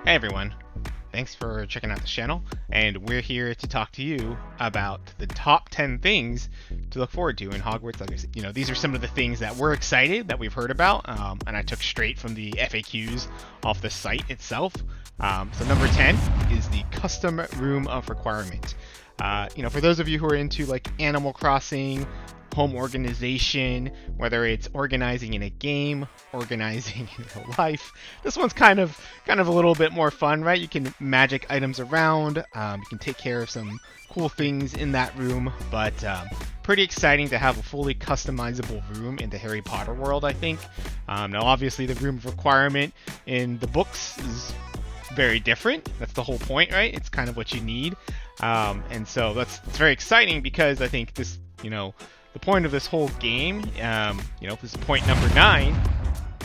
Hey everyone, thanks for checking out the channel, and we're here to talk to you about the top 10 things to look forward to in Hogwarts Legacy. These are some of the things that we're excited that we've heard about, and I took straight from the FAQs off the site itself. So number 10 is the custom room of requirement. For those of you who are into like Animal Crossing, home organization, whether it's organizing in a game, organizing in real life. This one's kind of a little bit more fun, right? You can magic items around, you can take care of some cool things in that room, but pretty exciting to have a fully customizable room in the Harry Potter world, I think. Now, obviously, the room of requirement in the books is very different. That's the whole point, right? It's kind of what you need, and so it's very exciting because I think this, the point of this whole game, this point number 9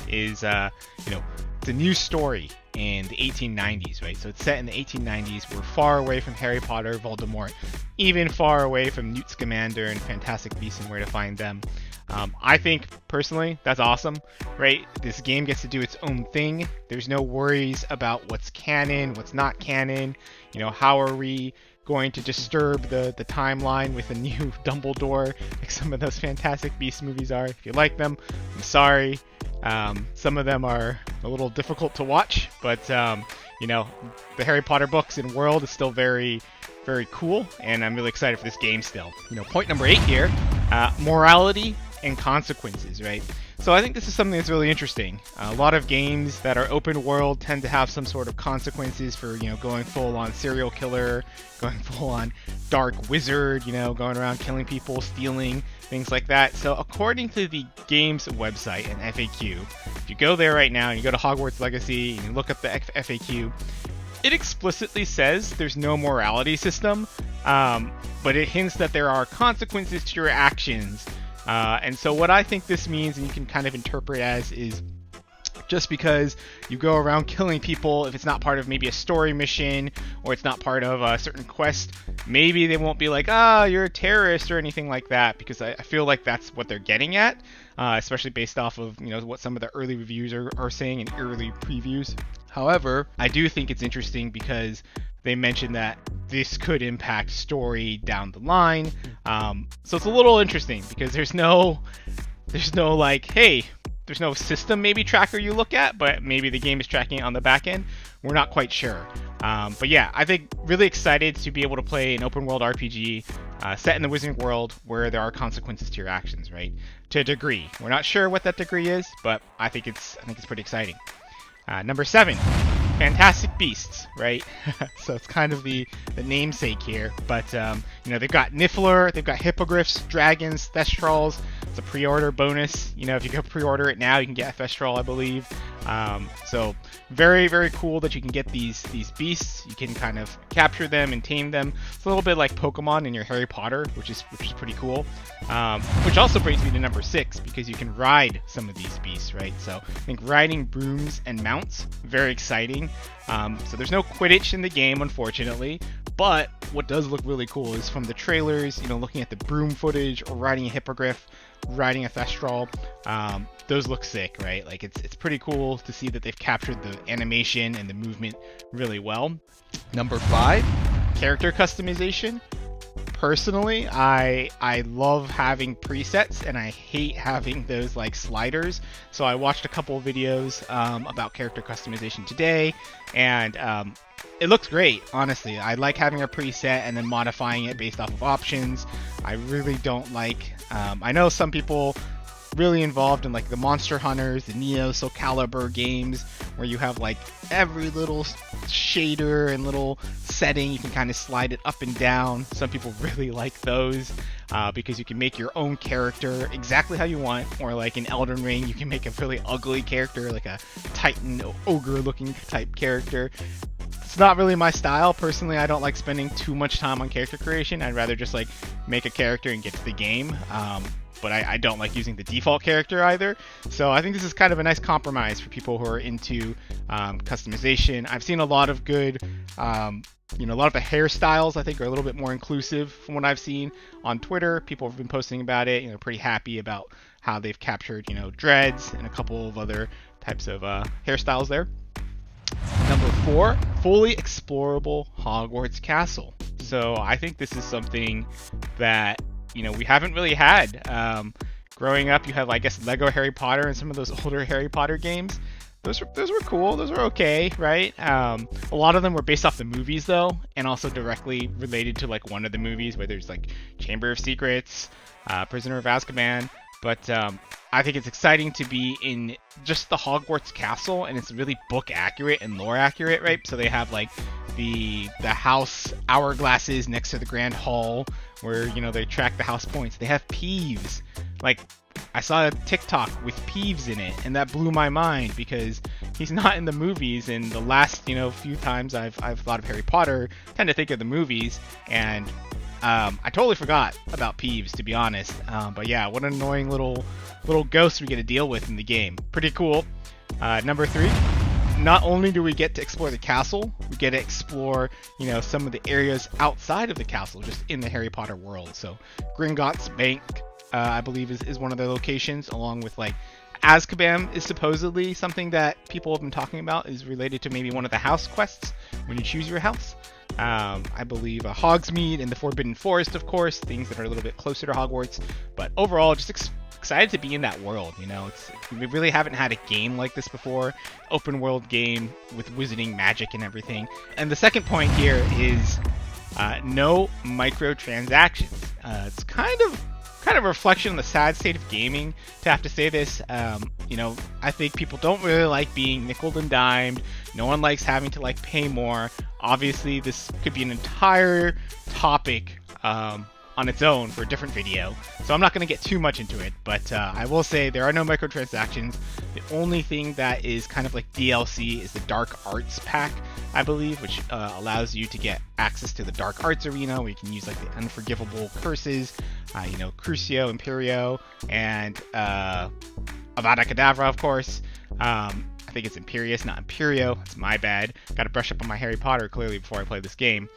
is, it's a new story in the 1890s, right? So it's set in the 1890s. We're far away from Harry Potter, Voldemort, even far away from Newt Scamander and Fantastic Beasts and Where to Find Them. I think, personally, that's awesome, right? This game gets to do its own thing. There's no worries about what's canon, what's not canon. How are we going to disturb the timeline with a new Dumbledore, like some of those Fantastic Beasts movies are. If you like them, I'm sorry. Some of them are a little difficult to watch, but the Harry Potter books and world is still very, very cool, and I'm really excited for this game still. Point number 8 here, morality and consequences, right? So I think this is something that's really interesting. A lot of games that are open world tend to have some sort of consequences for, going full on serial killer, going full on dark wizard, going around killing people, stealing, things like that. So according to the game's website and FAQ, if you go there right now and you go to Hogwarts Legacy and you look up the FAQ, it explicitly says there's no morality system, but it hints that there are consequences to your actions. And so what I think this means, and you can kind of interpret as, is just because you go around killing people, if it's not part of maybe a story mission or it's not part of a certain quest, maybe they won't be like, you're a terrorist or anything like that, because I feel like that's what they're getting at, especially based off of what some of the early reviews are saying in early previews. However, I do think it's interesting because they mentioned that this could impact story down the line. So it's a little interesting because there's no like, hey, there's no system maybe tracker you look at, but maybe the game is tracking it on the back end. We're not quite sure. But yeah, I think really excited to be able to play an open world RPG set in the Wizarding World where there are consequences to your actions, right? To a degree. We're not sure what that degree is, but I think it's pretty exciting. Number 7, Fantastic Beasts, right? So it's kind of the namesake here, but they've got Niffler, they've got hippogriffs, dragons, thestrals. It's a pre-order bonus. If you go pre-order it now, you can get a thestral, I believe. So very, very cool that you can get these beasts. You can kind of capture them and tame them. It's a little bit like Pokemon in your Harry Potter, which is pretty cool. Which also brings me to number 6, because you can ride some of these beasts, right? So I think riding brooms and mounts, very exciting. So there's no Quidditch in the game, unfortunately. But what does look really cool is from the trailers, looking at the broom footage or riding a hippogriff, riding a thestral, those look sick, right? Like it's pretty cool to see that they've captured the animation and the movement really well. Number 5, character customization. Personally, I love having presets and I hate having those like sliders. So I watched a couple of videos about character customization today, and it looks great, honestly. I like having a preset and then modifying it based off of options. I really don't like, I know some people really involved in like the Monster Hunters, the Neo Soul Calibur games, where you have like every little shader and little setting, you can kind of slide it up and down. Some people really like those because you can make your own character exactly how you want, or like in Elden Ring, you can make a really ugly character, like a Titan ogre looking type character. It's not really my style. Personally, I don't like spending too much time on character creation. I'd rather just like make a character and get to the game. But I don't like using the default character either. So I think this is kind of a nice compromise for people who are into customization. I've seen a lot of good, a lot of the hairstyles I think are a little bit more inclusive from what I've seen on Twitter. People have been posting about it, pretty happy about how they've captured, dreads and a couple of other types of hairstyles there. Number 4, fully explorable Hogwarts Castle. So I think this is something that, we haven't really had. Growing up, you have, I guess, Lego Harry Potter and some of those older Harry Potter games. Those were cool. Those were okay, right? A lot of them were based off the movies, though, and also directly related to, like, one of the movies, where there's, like, Chamber of Secrets, Prisoner of Azkaban. But I think it's exciting to be in just the Hogwarts Castle, and it's really book accurate and lore accurate, right? So they have, like, the house hourglasses next to the Grand Hall, where, they track the house points. They have Peeves. Like, I saw a TikTok with Peeves in it, and that blew my mind because he's not in the movies. And the last, few times I've thought of Harry Potter, I tend to think of the movies, and I totally forgot about Peeves, to be honest. But yeah, what an annoying little ghost we get to deal with in the game. Pretty cool. Number 3, not only do we get to explore the castle, we get to explore, some of the areas outside of the castle, just in the Harry Potter world. So Gringotts Bank, I believe is one of the locations, along with, like, Azkaban is supposedly something that people have been talking about, is related to maybe one of the house quests when you choose your house. I believe Hogsmeade and the Forbidden Forest, of course, things that are a little bit closer to Hogwarts. But overall, just excited to be in that world. We really haven't had a game like this before, open world game with wizarding magic and everything. And the second point here is no microtransactions. It's kind of a reflection on the sad state of gaming to have to say this. I think people don't really like being nickeled and dimed. No one likes having to, like, pay more. Obviously, this could be an entire topic on its own for a different video, so I'm not going to get too much into it, but I will say there are no microtransactions. The only thing that is kind of like DLC is the Dark Arts pack, I believe, which allows you to get access to the Dark Arts arena, where you can use, like, the unforgivable curses, Crucio, Imperio, and Avada Kedavra, of course. I think it's Imperius, not Imperio. It's my bad. Got to brush up on my Harry Potter, clearly, before I play this game.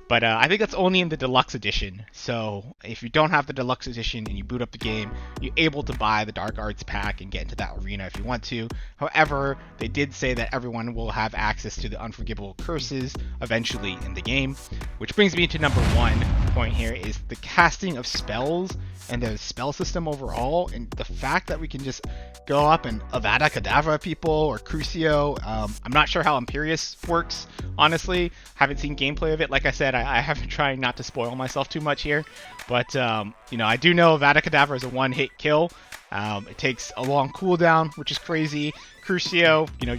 But I think that's only in the deluxe edition. So if you don't have the deluxe edition and you boot up the game, you're able to buy the Dark Arts pack and get into that arena if you want to. However, they did say that everyone will have access to the unforgivable curses eventually in the game. Which brings me to number 1 point here, is the casting of spells and the spell system overall, and the fact that we can just go up and Avada Kedavra people or Crucio. I'm not sure how Imperius works, honestly. Haven't seen gameplay of it. Like I said, I have been trying not to spoil myself too much here, but I do know Avada Kedavra is a one-hit kill. It takes a long cooldown, which is crazy. Crucio, you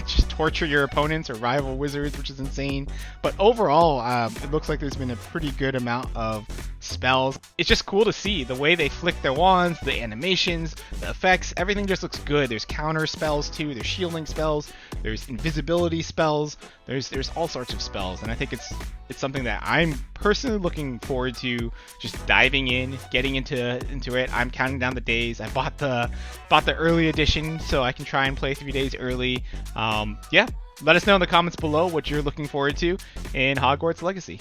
just torture your opponents or rival wizards, which is insane. But overall, it looks like there's been a pretty good amount of spells. It's just cool to see the way they flick their wands, the animations, the effects, everything just looks good. There's counter spells too, there's shielding spells, there's invisibility spells, there's all sorts of spells, and I think it's something that I'm personally looking forward to just diving in, getting into it. I'm counting down the days. I bought the early edition so I can try and play 3 days early. Yeah, let us know in the comments below what you're looking forward to in Hogwarts Legacy.